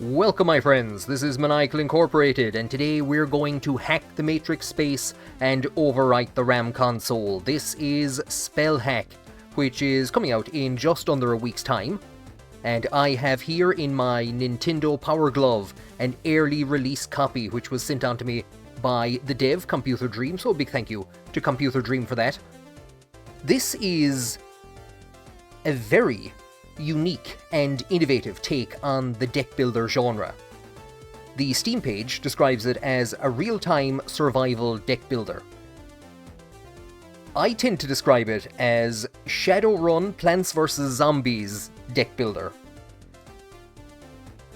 Welcome my friends, this is Maniacal Incorporated, and today we're going to hack the Matrix space and overwrite the RAM console. This is SPELLHACK, which is coming out in just under a week's time. And I have here in my Nintendo Power Glove an early release copy which was sent on to me by the dev, Computer Dream, so a big thank you to Computer Dream for that. This is a very unique and innovative take on the deck builder genre. The Steam page describes it as a real-time survival deck builder. I tend to describe it as Shadowrun Plants vs. Zombies deck builder.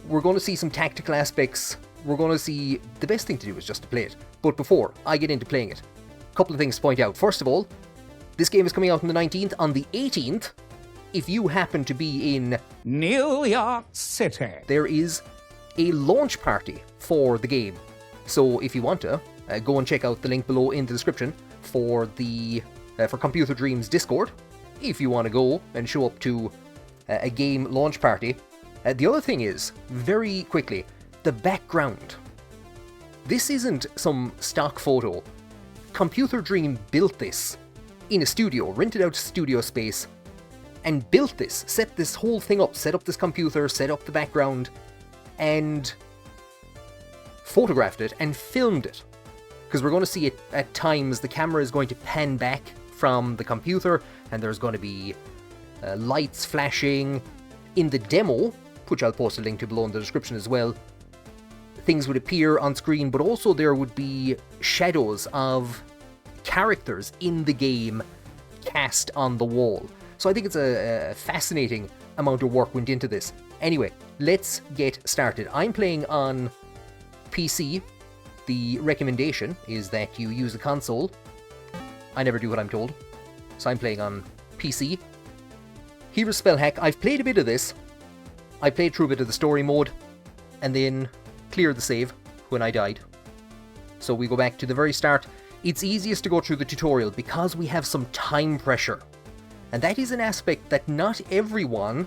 We're going to see some tactical aspects. We're going to see... the best thing to do is just to play it. But before I get into playing it, a couple of things to point out. First of all, this game is coming out on the 19th. On the 18th, if you happen to be in New York City, there is a launch party for the game. So if you want to, go and check out the link below in the description for the for Computer Dream's Discord, if you want to go and show up to a game launch party. The other thing is, very quickly, the background. This isn't some stock photo. Computer Dream built this in a studio, rented out studio space, and built this, set this whole thing up, set up this computer, set up the background, and photographed it and filmed it. Because we're going to see it at times, the camera is going to pan back from the computer, and there's going to be lights flashing. In the demo, which I'll post a link to below in the description as well, things would appear on screen, but also there would be shadows of characters in the game cast on the wall. So I think it's a fascinating amount of work went into this. Anyway, let's get started. I'm playing on PC. The recommendation is that you use the console. I never do what I'm told. So I'm playing on PC. Here's SPELLHACK. I've played a bit of this. I played through a bit of the story mode, and then cleared the save when I died. So we go back to the very start. It's easiest to go through the tutorial because we have some time pressure. And that is an aspect that not everyone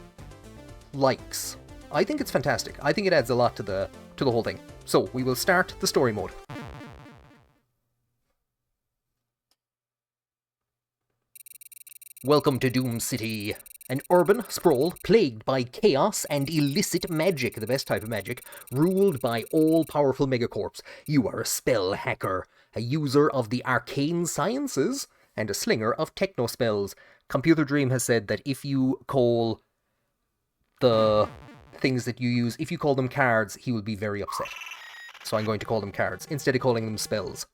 likes. I think it's fantastic. I think it adds a lot to the whole thing. So, we will start the story mode. Welcome to Doom City. An urban sprawl plagued by chaos and illicit magic, the best type of magic, ruled by all-powerful megacorps. You are a spell hacker, a user of the arcane sciences, and a slinger of technospells. Computer Dream has said that if you call the things that you use, if you call them cards, he will be very upset. So I'm going to call them cards, instead of calling them spells.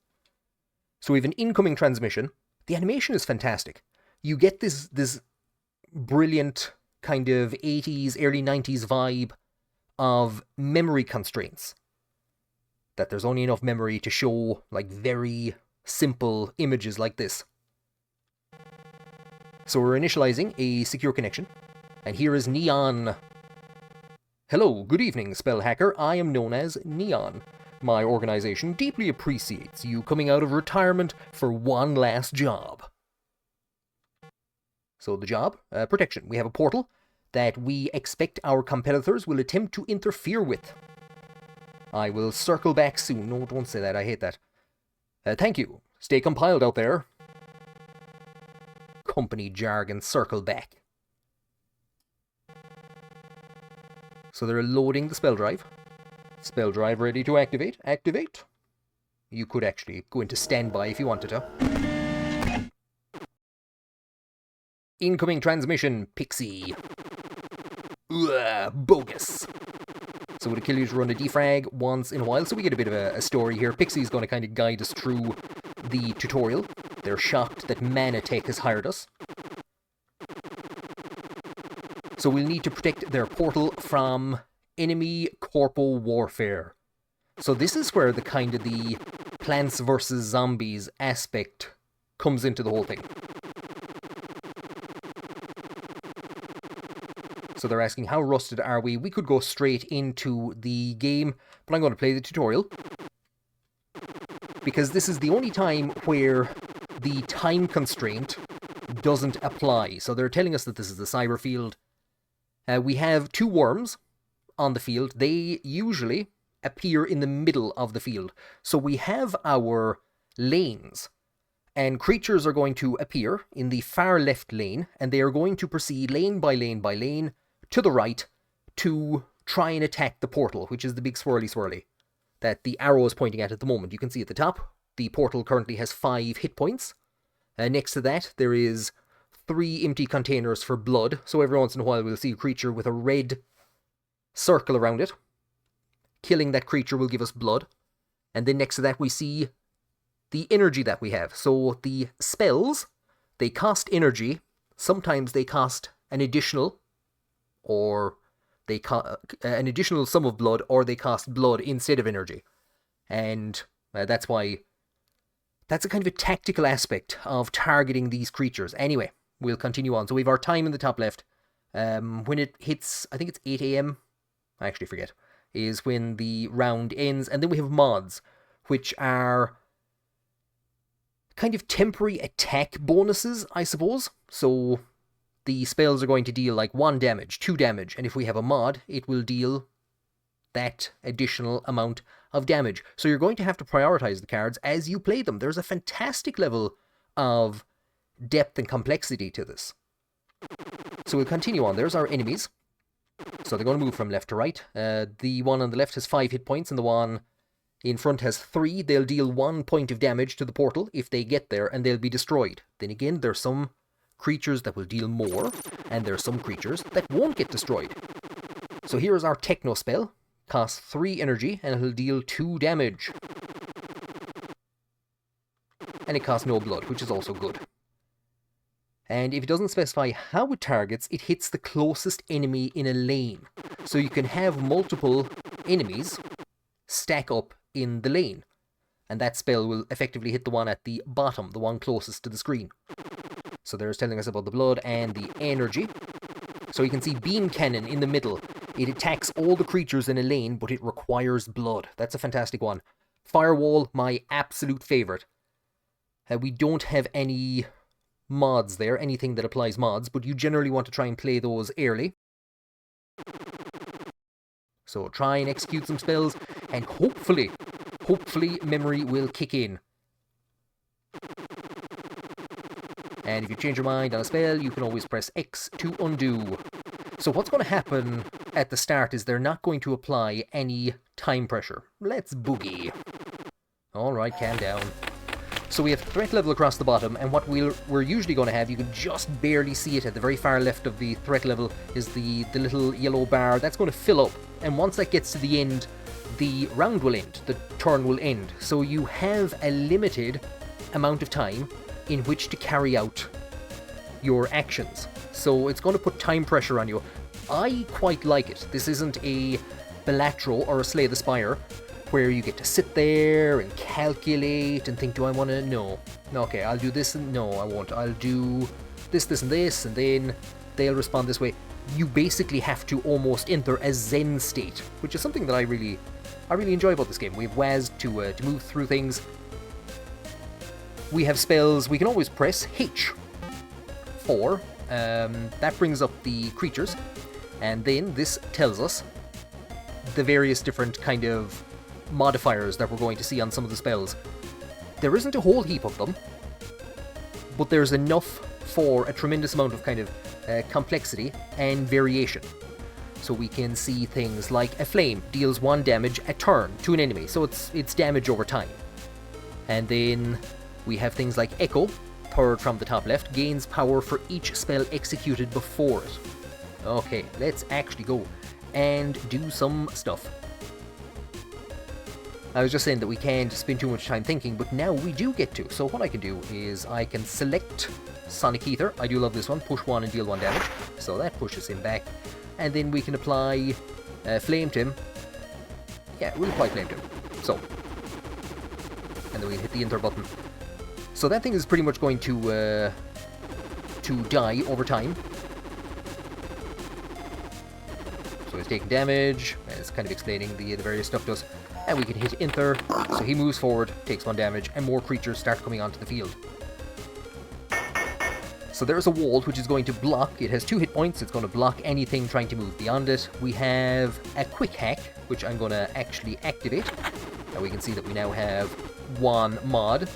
So we have an incoming transmission. The animation is fantastic. You get this brilliant kind of 80s, early 90s vibe of memory constraints. That there's only enough memory to show like very simple images like this. So we're initializing a secure connection, and here is Neon. Hello, good evening, spell hacker. I am known as Neon. My organization deeply appreciates you coming out of retirement for one last job. So the job, protection. We have a portal that we expect our competitors will attempt to interfere with. I will circle back soon. No, don't say that. I hate that. Thank you. Stay compiled out there. Company jargon, circle back. So they're loading the spell drive. Spell drive ready to activate. Activate. You could actually go into standby if you wanted to. Incoming transmission, Pixie. Ugh, bogus. So would it kill you to run a defrag once in a while? So we get a bit of a story here. Pixie's going to kind of guide us through the tutorial. They're shocked that Maniacal has hired us. So we'll need to protect their portal from enemy corpo warfare. So this is where the kind of the Plants vs. Zombies aspect comes into the whole thing. So they're asking, how rusted are we? We could go straight into the game, but I'm going to play the tutorial. Because this is the only time where the time constraint doesn't apply. So they're telling us that this is the cyber field. We have two worms on the field, they usually appear in the middle of the field. So we have our lanes, and creatures are going to appear in the far left lane, and they are going to proceed lane by lane by lane to the right to try and attack the portal, which is the big swirly that the arrow is pointing at the moment. You can see at the top, the portal currently has 5 hit points. Next to that, there is 3 empty containers for blood, so every once in a while we'll see a creature with a red circle around it. Killing that creature will give us blood. And then next to that we see the energy that we have. So the spells, they cost energy. Sometimes they cost an additional, or an additional sum of blood, or they cost blood instead of energy. And that's why that's a kind of a tactical aspect of targeting these creatures. Anyway, we'll continue on. So we have our time in the top left. When it hits, I think it's 8 a.m. I actually forget, is when the round ends. And then we have mods, which are kind of temporary attack bonuses, I suppose. So the spells are going to deal like 1 damage, 2 damage, and if we have a mod, it will deal that additional amount of damage. So you're going to have to prioritize the cards as you play them. There's a fantastic level of depth and complexity to this. So we'll continue on. There's our enemies. So they're going to move from left to right. The one on the left has 5 hit points, and the one in front has 3. They'll deal 1 point of damage to the portal if they get there, and they'll be destroyed. Then again, there's some creatures that will deal more, and there are some creatures that won't get destroyed. So here is our Technospell. Costs 3 energy, and it'll deal 2 damage. And it costs no blood, which is also good. And if it doesn't specify how it targets, it hits the closest enemy in a lane. So you can have multiple enemies stack up in the lane. And that spell will effectively hit the one at the bottom, the one closest to the screen. So there's telling us about the blood and the energy. So you can see Beam Cannon in the middle. It attacks all the creatures in a lane, but it requires blood. That's a fantastic one. Firewall, my absolute favourite. We don't have any mods there, anything that applies mods, but you generally want to try and play those early. So try and execute some spells, and hopefully memory will kick in. And if you change your mind on a spell, you can always press X to undo. So what's going to happen at the start is they're not going to apply any time pressure. Let's boogie. Alright, calm down. So we have threat level across the bottom, and what we're usually going to have, you can just barely see it at the very far left of the threat level, is the little yellow bar. That's going to fill up, and once that gets to the end, the round will end, the turn will end. So you have a limited amount of time in which to carry out your actions. So it's going to put time pressure on you. I quite like it. This isn't a Belatro or a Slay the Spire, where you get to sit there and calculate and think, do I want to? No. Okay, I'll do this, and no, I won't. I'll do this, this, and this, and then they'll respond this way. You basically have to almost enter a Zen state, which is something that I really enjoy about this game. We have WAS to move through things. We have spells. We can always press H for that brings up the creatures, and then this tells us the various different kind of modifiers that we're going to see on some of the spells. There isn't a whole heap of them, but there's enough for a tremendous amount of kind of complexity and variation. So we can see things like a flame deals 1 damage a turn to an enemy, so it's damage over time. And then we have things like Echo, third from the top left, gains power for each spell executed before it. Okay, let's actually go and do some stuff. I was just saying that we can't spend too much time thinking, but now we do get to. So what I can do is I can select Sonic Ether. I do love this one. Push 1 and deal 1 damage. So that pushes him back. And then we can apply Flame to him. Yeah, we'll apply Flame to him. So. And then we can hit the enter button. So that thing is pretty much going to die over time. So he's taking damage. It's kind of explaining the various stuff does. And we can hit enter, so he moves forward, takes 1 damage, and more creatures start coming onto the field. So there's a wall which is going to block. It has 2 hit points. It's going to block anything trying to move beyond it. We have a quick hack, which I'm going to actually activate. Now we can see that we now have 1 mod.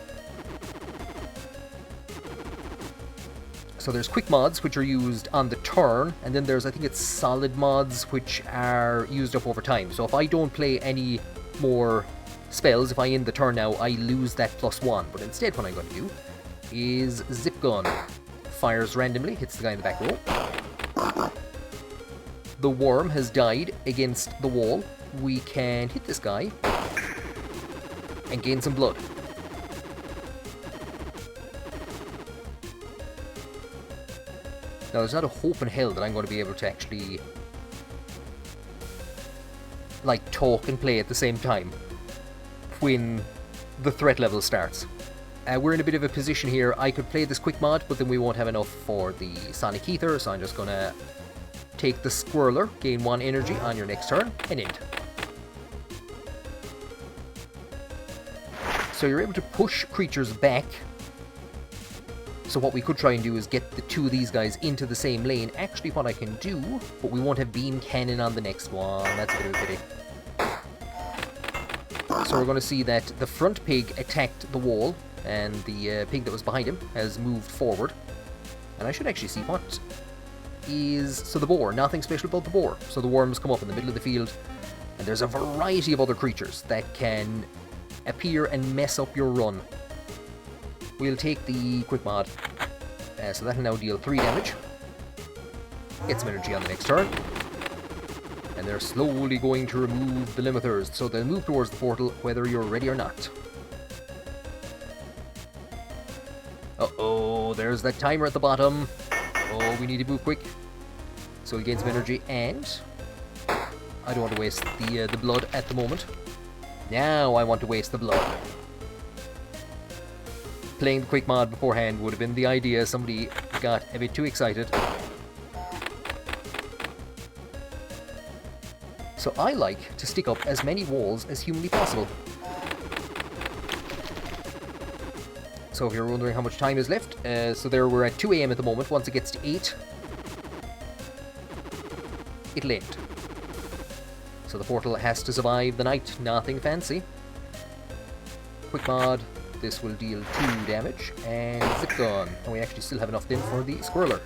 So there's quick mods, which are used on the turn, and then there's, I think it's solid mods, which are used up over time. So if I don't play any more spells, if I end the turn now, I lose that +1. But instead what I'm going to do is Zip Gun. Fires randomly, hits the guy in the back row. The worm has died against the wall. We can hit this guy and gain some blood. Now, there's not a hope in hell that I'm going to be able to actually, like, talk and play at the same time when the threat level starts. We're in a bit of a position here. I could play this quick mod, but then we won't have enough for the Sonic Ether, so I'm just going to take the Squirreler, gain 1 energy on your next turn, and end. So you're able to push creatures back. So what we could try and do is get the 2 of these guys into the same lane. Actually, what I can do, but we won't have Beam Cannon on the next one. That's a bit of a pity. So we're going to see that the front pig attacked the wall, and the pig that was behind him has moved forward. And I should actually see what is... So the boar, nothing special about the boar. So the worms come up in the middle of the field, and there's a variety of other creatures that can appear and mess up your run. We'll take the quick mod, so that'll now deal 3 damage. Get some energy on the next turn. And they're slowly going to remove the limithers, so they'll move towards the portal whether you're ready or not. Uh-oh, there's that timer at the bottom. Oh, we need to move quick. So we gain some energy, and I don't want to waste the blood at the moment. Now I want to waste the blood. Playing the quick mod beforehand would have been the idea. Somebody got a bit too excited. So I like to stick up as many walls as humanly possible. So if you're wondering how much time is left, so there we're at 2 AM at the moment. Once it gets to 8, it'll end. So the portal has to survive the night. Nothing fancy. Quick mod. This will deal 2 damage, and Zip Gun. And we actually still have enough then for the Squirreler.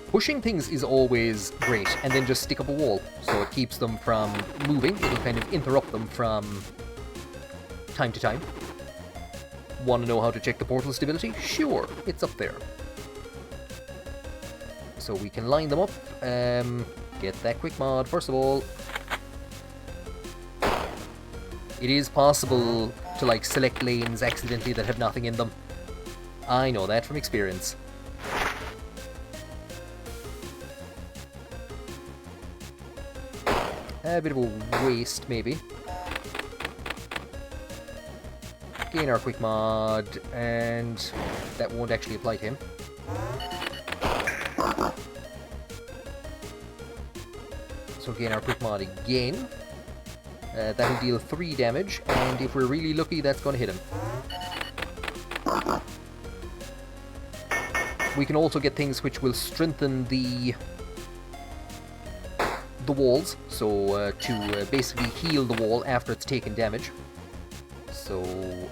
Pushing things is always great, and then just stick up a wall, so it keeps them from moving. It'll kind of interrupt them from time to time. Want to know how to check the portal stability? Sure, it's up there. So we can line them up. Get that quick mod, first of all. It is possible to, like, select lanes accidentally that have nothing in them. I know that from experience. A bit of a waste, maybe. Gain our quick mod, and that won't actually apply to him. So gain our quick mod again. That'll deal 3 damage, and if we're really lucky, that's going to hit him. We can also get things which will strengthen the walls, so to basically heal the wall after it's taken damage. So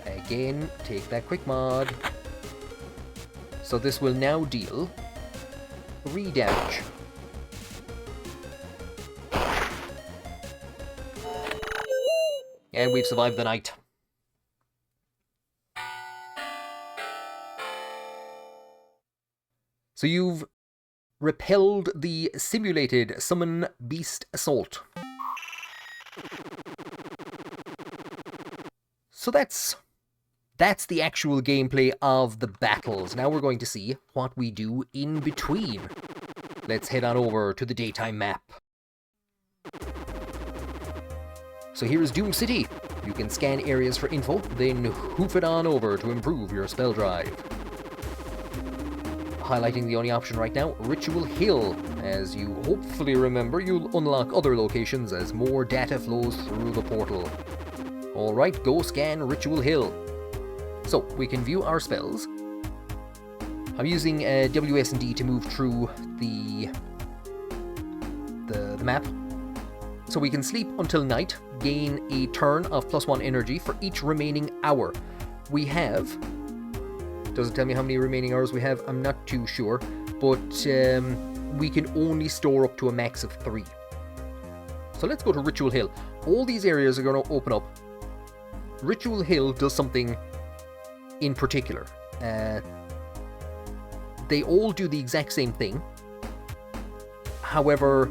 again, take that quick mod. So this will now deal 3 damage. And we've survived the night. So you've repelled the simulated Summon Beast Assault. So that's the actual gameplay of the battles. Now we're going to see what we do in between. Let's head on over to the daytime map. So here is Doom City. You can scan areas for info, then hoof it on over to improve your spell drive. Highlighting the only option right now, Ritual Hill. As you hopefully remember, you'll unlock other locations as more data flows through the portal. Alright, go scan Ritual Hill. So, we can view our spells. I'm using WSD to move through the map. So we can sleep until night, gain a turn of +1 energy for each remaining hour. We have... Doesn't tell me how many remaining hours we have, I'm not too sure. But we can only store up to a max of 3. So let's go to Ritual Hill. All these areas are going to open up. Ritual Hill does something in particular. They all do the exact same thing. However,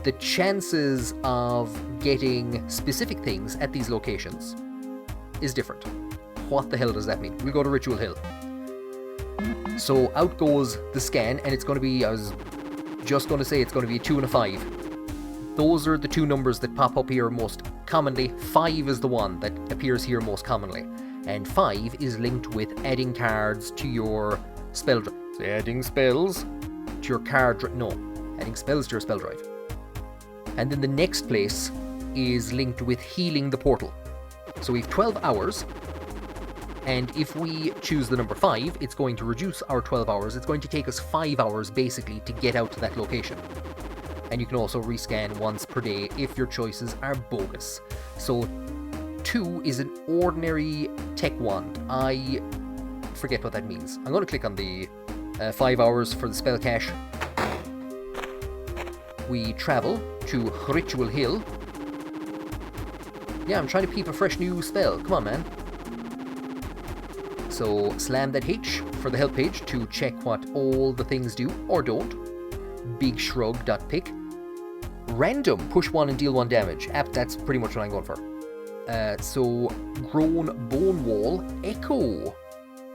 the chances of getting specific things at these locations is different. What the hell does that mean? We'll go to Ritual Hill. So out goes the scan, and it's going to be, I was just going to say, it's going to be a 2 and a 5. Those are the two numbers that pop up here most commonly. 5 is the one that appears here most commonly. And 5 is linked with adding cards to your spell drive. So adding spells to your card drive. No, adding spells to your spell drive. And then the next place is linked with healing the portal. So we have 12 hours. And if we choose the number 5, it's going to reduce our 12 hours. It's going to take us 5 hours, basically, to get out to that location. And you can also rescan once per day if your choices are bogus. So 2 is an ordinary tech wand. I forget what that means. I'm going to click on the 5 hours for the spell cache. We travel to Ritual Hill. Yeah, I'm trying to peep a fresh new spell. Come on, man. So slam that H for the help page to check what all the things do or don't. Big shrug.pick. Random, push 1 and deal 1 damage. That's pretty much what I'm going for. So grown bone wall, echo.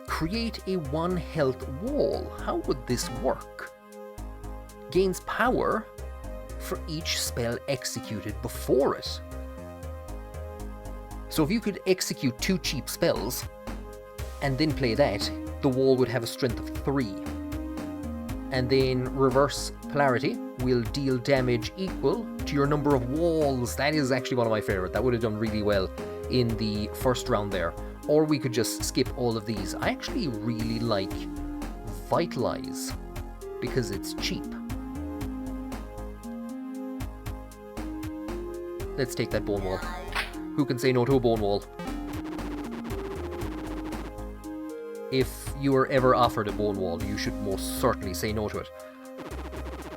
Create a 1 health wall. How would this work? Gains power for each spell executed before it. So if you could execute 2 cheap spells and then play that, the wall would have a strength of 3. And then reverse polarity will deal damage equal to your number of walls. That is actually one of my favorite. That would have done really well in the first round there. Or we could just skip all of these. I actually really like Vitalize because it's cheap. Let's take that bone wall. Who can say no to a bone wall? If you were ever offered a bone wall, you should most certainly say no to it.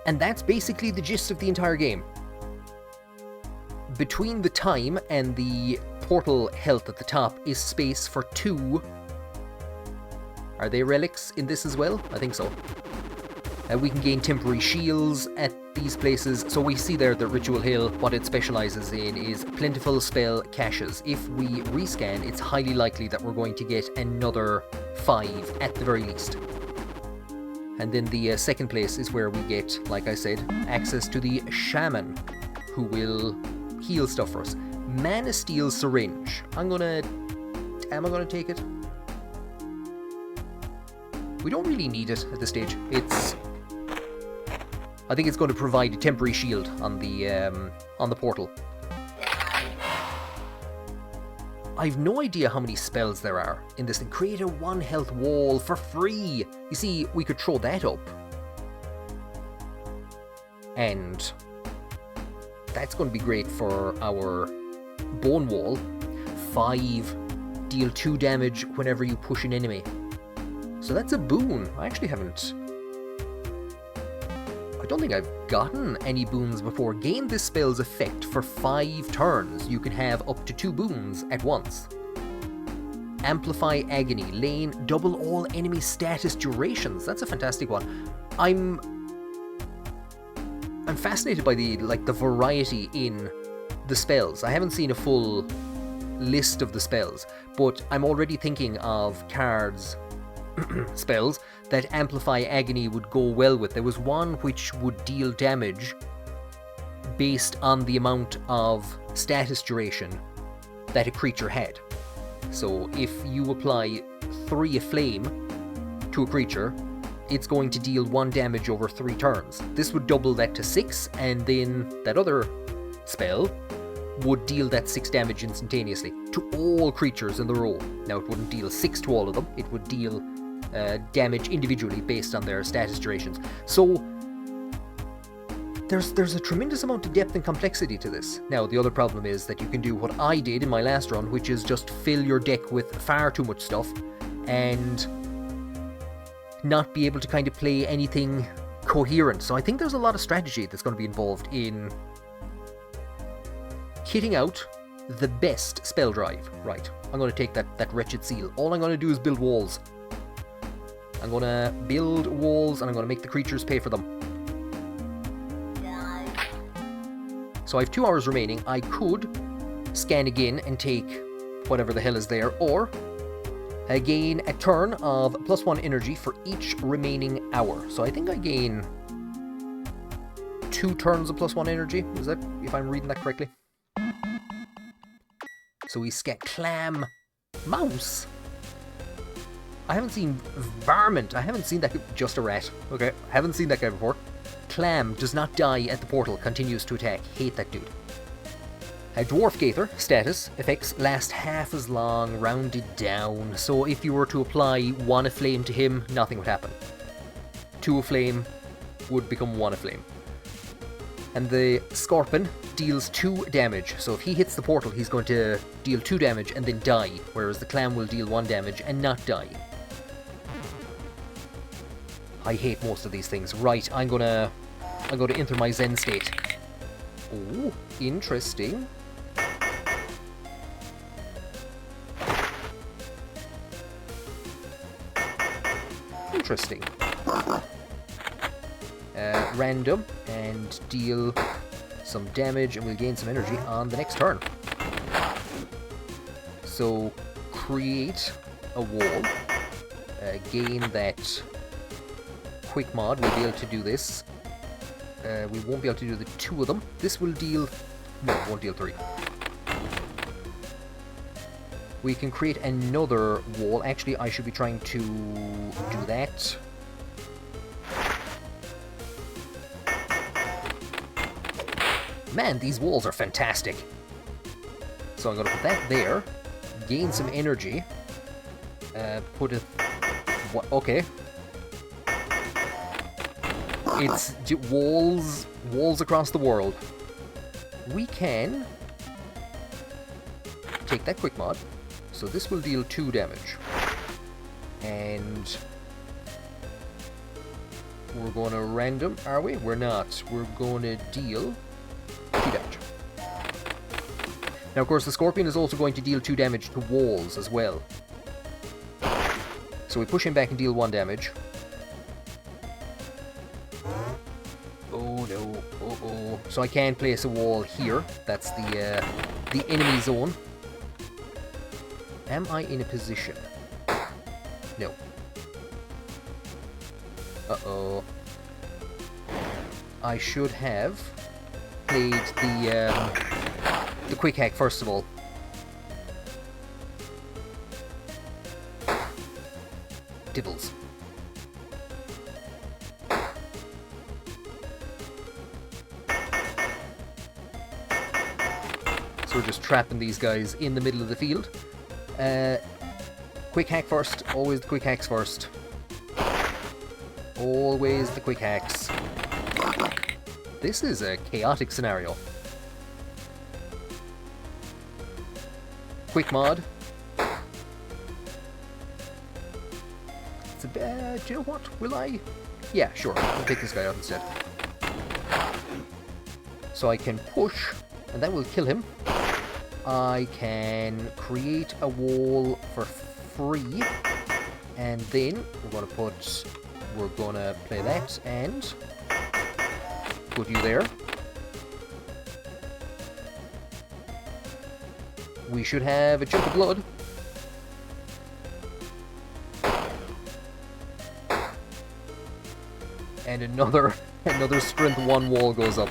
And that's basically the gist of the entire game. Between the time and the portal health at the top is space for 2... Are they relics in this as well? I think so. We can gain temporary shields at these places. So we see there that Ritual Hill, what it specializes in is plentiful spell caches. If we rescan, it's highly likely that we're going to get another 5 at the very least. And then the second place is where we get, like I said, access to the Shaman, who will heal stuff for us. Mana Steel Syringe. Am I gonna take it? We don't really need it at this stage. I think it's going to provide a temporary shield on the portal. I've no idea how many spells there are in this thing. Create a 1 health wall for free. You see, we could throw that up. And that's going to be great for our bone wall. 5, deal 2 damage whenever you push an enemy. So that's a boon. I actually haven't... I don't think I've gotten any boons before. Gain this spell's effect for 5 turns. You can have up to 2 boons at once. Amplify Agony. Lane, double all enemy status durations. That's a fantastic one. I'm fascinated by the variety in the spells. I haven't seen a full list of the spells, but I'm already thinking of cards, spells, that Amplify Agony would go well with. There was one which would deal damage based on the amount of status duration that a creature had. So if you apply 3 Aflame to a creature, it's going to deal 1 damage over 3 turns. This would double that to 6, and then that other spell would deal that 6 damage instantaneously to all creatures in the row. Now, it wouldn't deal 6 to all of them, it would deal damage individually based on their status durations. So, there's a tremendous amount of depth and complexity to this. Now, the other problem is that you can do what I did in my last run, which is just fill your deck with far too much stuff, and not be able to kind of play anything coherent. So I think there's a lot of strategy that's going to be involved in kitting out the best spell drive. Right, I'm going to take that wretched seal. All I'm going to do is build walls. I'm going to build walls, and I'm going to make the creatures pay for them. So I have 2 hours remaining. I could scan again and take whatever the hell is there, or gain a turn of +1 energy for each remaining hour. So I think I gain 2 turns of +1 energy. Is that, if I'm reading that correctly? So we scan clam, mouse. I haven't seen varmint. I haven't seen that. Just a rat. Okay, I haven't seen that guy before. Clam does not die at the portal. Continues to attack. Hate that dude. A Dwarf Gaither, status, effects last half as long, rounded down. So if you were to apply 1 Aflame to him, nothing would happen. 2 Aflame would become 1 Aflame. And the Scorpion deals 2 damage. So if he hits the portal, he's going to deal 2 damage and then die. Whereas the Clam will deal 1 damage and not die. I hate most of these things. Right, I'm gonna enter my Zen state. Oh, interesting. Interesting. Random, and deal some damage, and we'll gain some energy on the next turn. So, create a wall. Gain that quick mod. We'll be able to do this. We won't be able to do the 2 of them. This will deal... No, it won't deal 3. We can create another wall. Actually, I should be trying to do that. Man, these walls are fantastic. So I'm going to put that there. Gain some energy. Put it... Okay. It's walls across the world. We can take that quick mod. So this will deal 2 damage. And we're going to random, are we? We're not. We're going to deal 2 damage. Now, of course, the Scorpion is also going to deal 2 damage to walls as well. So we push him back and deal 1 damage. Oh no, oh. So I can place a wall here. That's the enemy zone. Am I in a position? No. Uh-oh. I should have played the quick hack first of all. Dibbles. So we're just trapping these guys in the middle of the field. Quick hack first. Always the quick hacks first. Always the quick hacks. This is a chaotic scenario. Quick mod. It's a bad... Do you know what? Will I? Yeah, sure. I'll take this guy out instead. So I can push, and that will kill him. I can create a wall for free, and then we're gonna play that and put you there. We should have a chunk of blood. And another strength 1 wall goes up.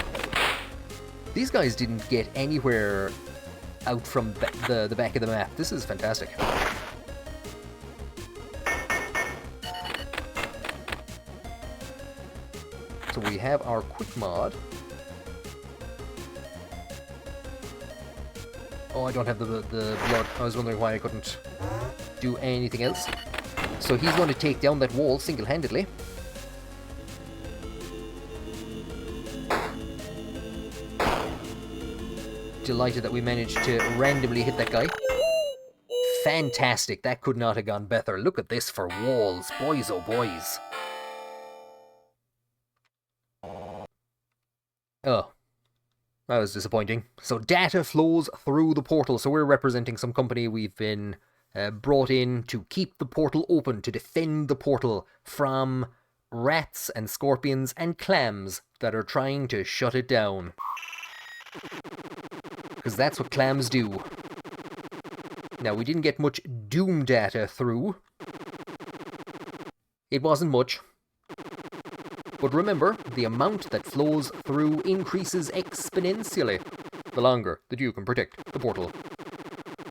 These guys didn't get anywhere out from the back of the map. This is fantastic. So we have our quick mod. Oh, I don't have the blood. I was wondering why I couldn't do anything else. So he's going to take down that wall single-handedly. Delighted that we managed to randomly hit that guy. Fantastic. That could not have gone better. Look at this for walls. Boys, oh boys. Oh. That was disappointing. So data flows through the portal. So we're representing some company. We've been brought in to keep the portal open, to defend the portal from rats and scorpions and clams that are trying to shut it down. Because that's what clams do. Now, we didn't get much Doom data through. It wasn't much. But remember, the amount that flows through increases exponentially the longer that you can protect the portal.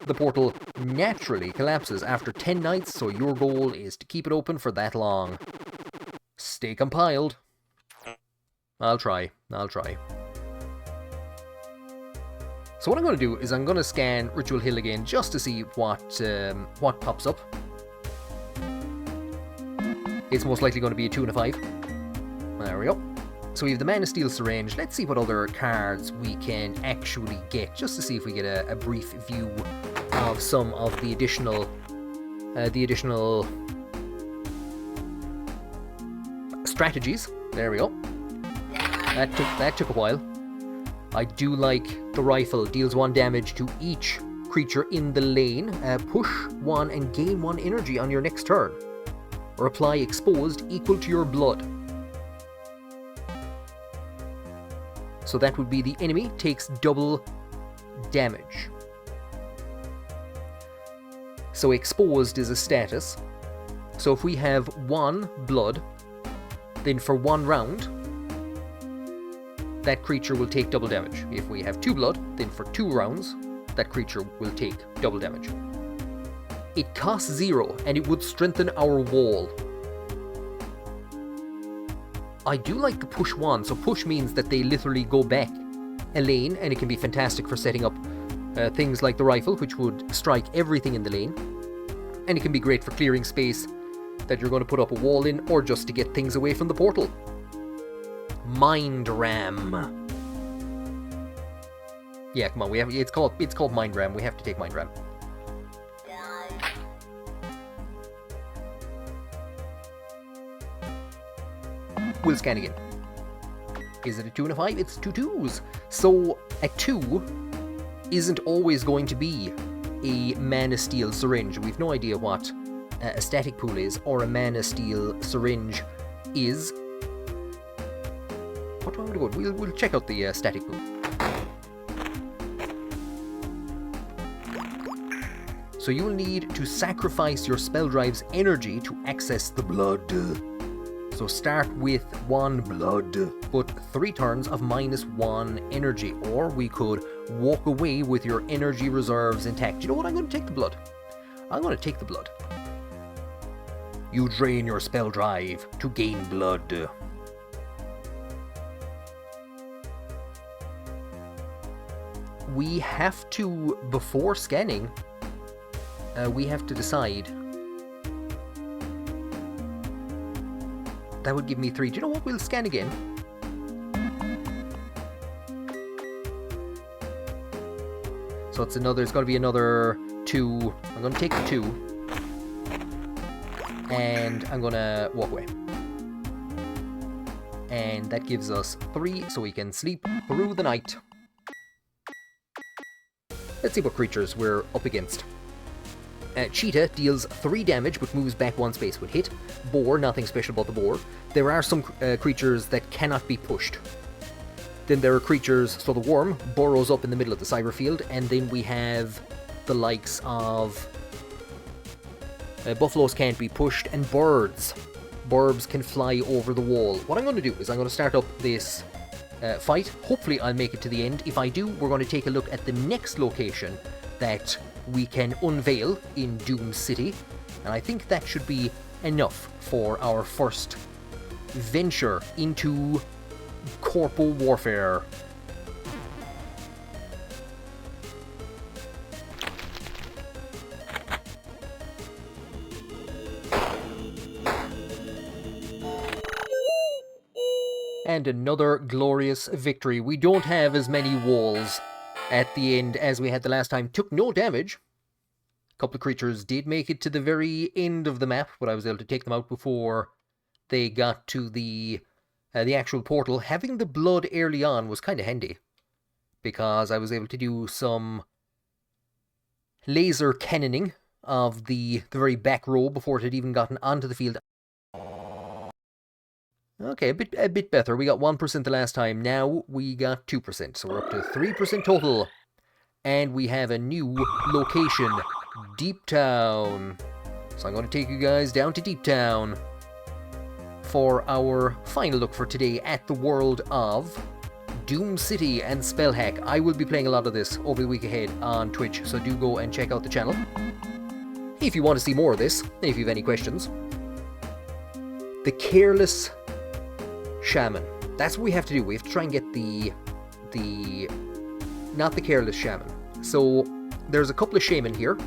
The portal naturally collapses after 10 nights, so your goal is to keep it open for that long. Stay compiled. I'll try. So what I'm going to do is I'm going to scan Ritual Hill again just to see what pops up. It's most likely going to be a 2 and a 5. There we go. So we have the Mana Steel Syringe. Let's see what other cards we can actually get, just to see if we get a brief view of some of the additional strategies. There we go. That took a while. I do like the rifle. Deals 1 damage to each creature in the lane. Push 1 and gain 1 energy on your next turn. Or apply exposed equal to your blood. So that would be the enemy takes double damage. So exposed is a status. So if we have 1 blood, then for 1 round, that creature will take double damage. If we have 2 blood, then for 2 rounds, that creature will take double damage. It costs 0, and it would strengthen our wall. I do like the push 1, so push means that they literally go back a lane, and it can be fantastic for setting up things like the rifle, which would strike everything in the lane. And it can be great for clearing space that you're going to put up a wall in, or just to get things away from the portal. Mind Ram. Yeah, come on, it's called Mind Ram. We have to take Mind Ram. We'll scan again. Is it a 2 and a 5? It's 2 2s. So a 2 isn't always going to be a Mana Steel Syringe. We've no idea what a static pool is, or a Mana Steel Syringe is. What do I want to go? We'll check out the static pool. So you'll need to sacrifice your spell drive's energy to access the blood. So start with 1 blood, but 3 turns of -1 energy, or we could walk away with your energy reserves intact. You know what? I'm going to take the blood. I'm going to take the blood. You drain your spell drive to gain blood. We have to, before scanning, we have to decide. That would give me 3. Do you know what? We'll scan again. So it's another. It's got to be another 2. I'm going to take the 2, and I'm going to walk away. And that gives us 3, so we can sleep through the night. Let's see what creatures we're up against. Cheetah deals 3 damage but moves back 1 space with hit. Boar, nothing special about the boar. There are some creatures that cannot be pushed. Then there are creatures, so the worm burrows up in the middle of the cyber field, and then we have the likes of buffaloes can't be pushed, and birds. Burbs can fly over the wall. What I'm going to do is I'm going to start up this fight. Hopefully I'll make it to the end. If I do, we're going to take a look at the next location that we can unveil in Doom City, and I think that should be enough for our first venture into corpo warfare. And another glorious victory. We don't have as many walls at the end as we had the last time. Took no damage. A couple of creatures did make it to the very end of the map, but I was able to take them out before they got to the actual portal. Having the blood early on was kind of handy, because I was able to do some laser cannoning of the very back row before it had even gotten onto the field. Okay, a bit better. We got 1% the last time. Now we got 2%, so we're up to 3% total. And we have a new location, Deep Town. So I'm going to take you guys down to Deep Town for our final look for today at the world of Doom City and SPELLHACK. I will be playing a lot of this over the week ahead on Twitch, so do go and check out the channel if you want to see more of this, if you have any questions. The Careless Shaman. That's what we have to do. We have to try and get not the Careless Shaman. So there's a couple of shaman here,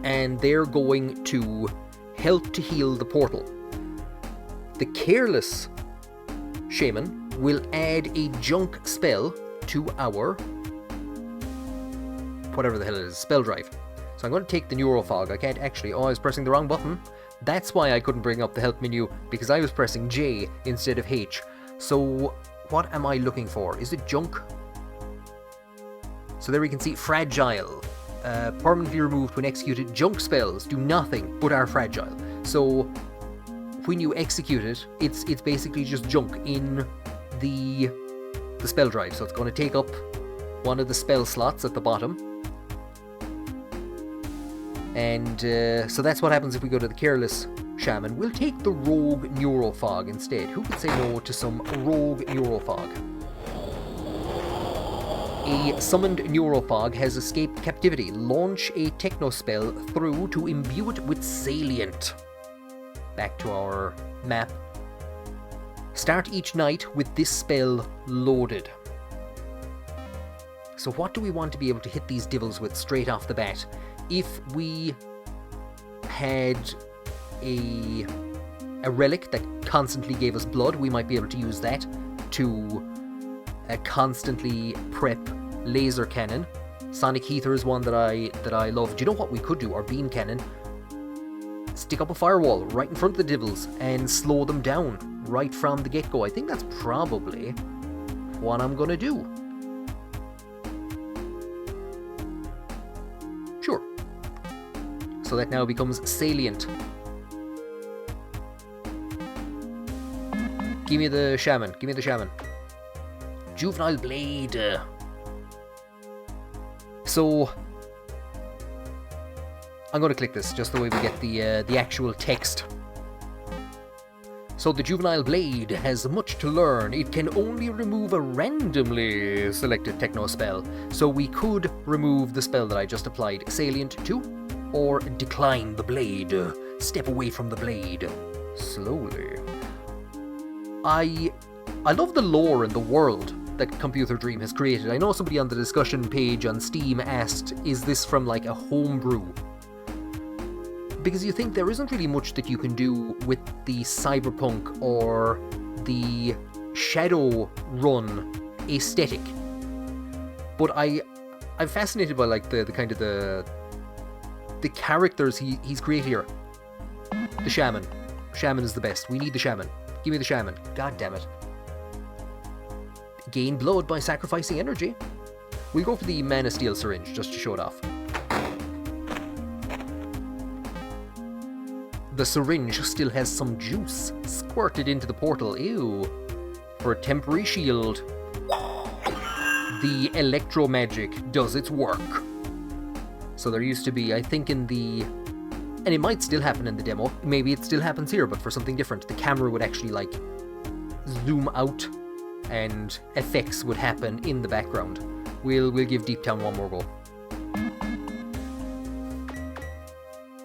and they're going to help to heal the portal. The Careless Shaman will add a junk spell to our whatever the hell it is, spell drive. So I'm going to take the Neurofog. I can't actually... Oh, I was pressing the wrong button. That's why I couldn't bring up the help menu, because I was pressing J instead of H. So what am I looking for? Is it junk? So there we can see fragile. Permanently removed when executed. Junk spells do nothing but are fragile. So when you execute it, it's basically just junk in the spell drive. So it's going to take up one of the spell slots at the bottom. And so that's what happens if we go to the Careless Shaman. We'll take the Rogue Neurofog instead. Who could say no to some Rogue Neurofog? A summoned Neurofog has escaped captivity. Launch a Technospell through to imbue it with Salient. Back to our map. Start each night with this spell loaded. So what do we want to be able to hit these devils with straight off the bat? If we had a relic that constantly gave us blood, we might be able to use that to constantly prep laser cannon. Sonic Heather is one that I love. Do you know what we could do? Our beam cannon. Stick up a firewall right in front of the devils and slow them down right from the get-go. I think that's probably what I'm gonna do. Sure. So that now becomes Salient. Give me the Shaman. Give me the Shaman. Juvenile Blade. So I'm going to click this just the way we get the actual text. So the Juvenile Blade has much to learn. It can only remove a randomly selected Technospell. So we could remove the spell that I just applied, Salient to, or decline the blade. Step away from the blade. Slowly. I love the lore and the world that Computer Dream has created. I know somebody on the discussion page on Steam asked, is this from like a homebrew? Because you think there isn't really much that you can do with the cyberpunk or the Shadowrun aesthetic. But I'm fascinated by like the kind of the characters he's created here. The Shaman. Shaman is the best. We need the Shaman. Give me the Shaman. God damn it. Gain blood by sacrificing energy. We'll go for the Mana Steel syringe just to show it off. The syringe still has some juice squirted into the portal. Ew. For a temporary shield. The electro magic does its work. So there used to be, I think in the... And it might still happen in the demo. Maybe it still happens here, but for something different. The camera would actually, like, zoom out, and effects would happen in the background. We'll give Deep Town one more go.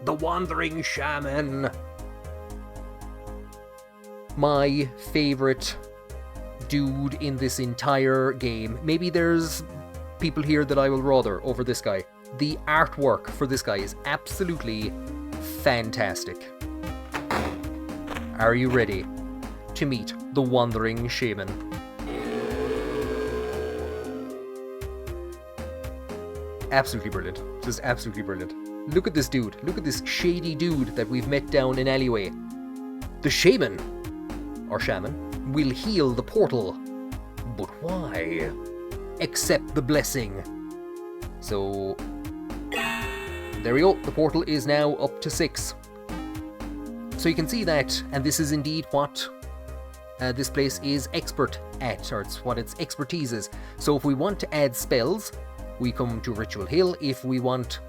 The Wandering Shaman! My favorite dude in this entire game. Maybe there's people here that I will rather over this guy. The artwork for this guy is absolutely fantastic. Are you ready to meet the Wandering Shaman. Absolutely brilliant. Just absolutely brilliant. Look at this dude. Look at this shady dude that we've met down an alleyway. The shaman, or shaman, will heal the portal. But why? Accept the blessing. So, there we go. The portal is now up to 6. So you can see that, and this is indeed what this place is expert at, or it's what its expertise is. So if we want to add spells, we come to Ritual Hill. If we want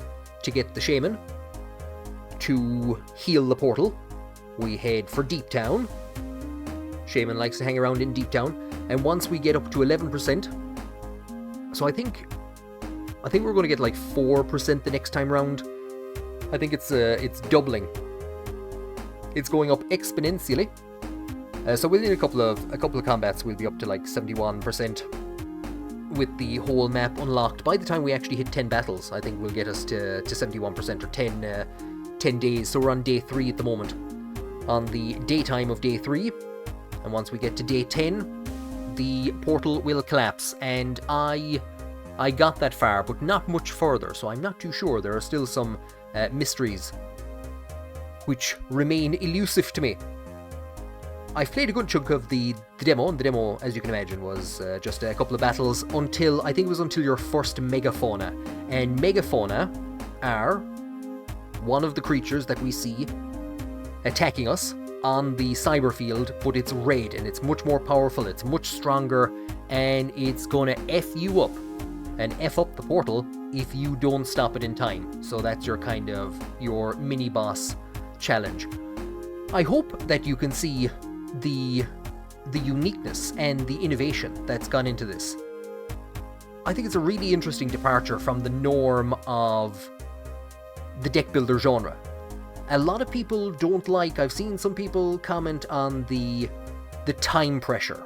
to get the shaman to heal the portal, we head for Deep Town. Shaman likes to hang around in Deep Town. And once we get up to 11%, so I think we're going to get like 4% the next time round. I think it's doubling. It's going up exponentially. So within a couple of combats, we'll be up to like 71% with the whole map unlocked. By the time we actually hit 10 battles, I think we'll get us to 71% or 10 days. So we're on day 3 at the moment. On the daytime of day 3, and once we get to day 10, the portal will collapse. And I got that far, but not much further, so I'm not too sure. There are still some mysteries which remain elusive to me. I've played a good chunk of the demo, and the demo, as you can imagine, was just a couple of battles until your first megafauna. And megafauna are one of the creatures that we see attacking us on the cyber field, but it's red, and it's much more powerful, it's much stronger, and it's gonna F you up, and F up the portal if you don't stop it in time. So that's your mini-boss challenge. I hope that you can see the uniqueness and the innovation that's gone into this. I think it's a really interesting departure from the norm of the deck builder genre. A lot of people don't like, I've seen some people comment on the time pressure.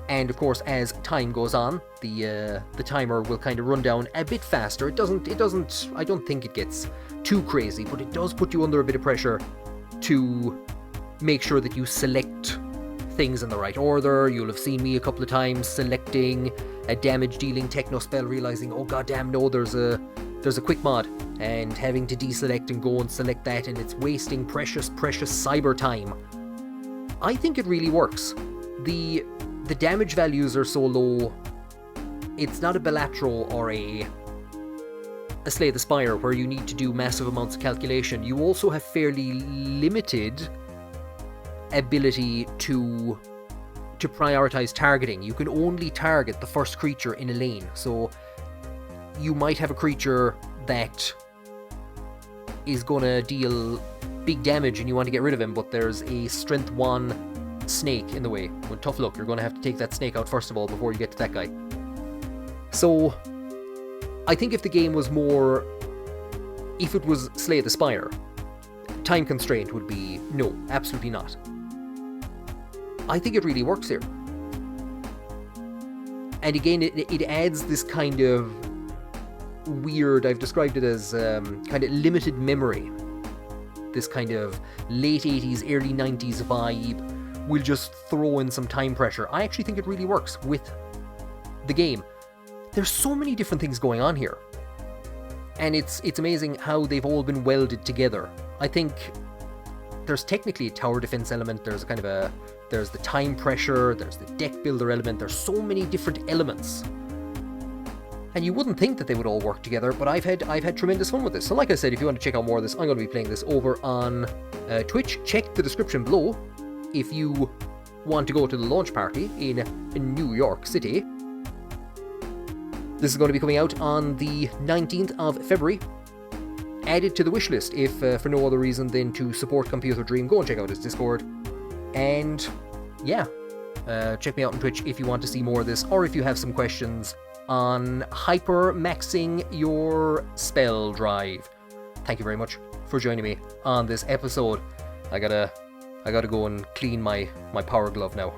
And of course, as time goes on, the timer will kind of run down a bit faster. I don't think it gets too crazy, but it does put you under a bit of pressure to make sure that you select things in the right order. You'll have seen me a couple of times selecting a damage dealing technospell, realizing, oh goddamn no, there's a quick mod, and having to deselect and go and select that, and it's wasting precious cyber time. I think it really works. The damage values are so low. It's not a Belatro or a Slay the Spire where you need to do massive amounts of calculation. You also have fairly limited ability to prioritize targeting. You can only target the first creature in a lane. So you might have a creature that is gonna deal big damage and you want to get rid of him, but there's a strength 1 snake in the way. Well, tough luck, you're gonna have to take that snake out first of all before you get to that guy. So I think if the game was more, if it was Slay the Spire, time constraint would be no, absolutely not. I think it really works here. And again, it adds this kind of weird, I've described it as kind of limited memory. This kind of late 80s, early 90s vibe. We'll just throw in some time pressure. I actually think it really works with the game. There's so many different things going on here. And it's amazing how they've all been welded together. I think there's technically a tower defense element, there's there's the time pressure, there's the deck builder element, there's so many different elements. And you wouldn't think that they would all work together, but I've had tremendous fun with this. So like I said, if you want to check out more of this, I'm going to be playing this over on Twitch. Check the description below if you want to go to the launch party in New York City. This is going to be coming out on the 19th of February. Add it to the wishlist if for no other reason than to support Computer Dream. Go and check out his Discord. And yeah, check me out on Twitch if you want to see more of this, or if you have some questions on hyper-maxing your spell drive. Thank you very much for joining me on this episode. I gotta go and clean my power glove now.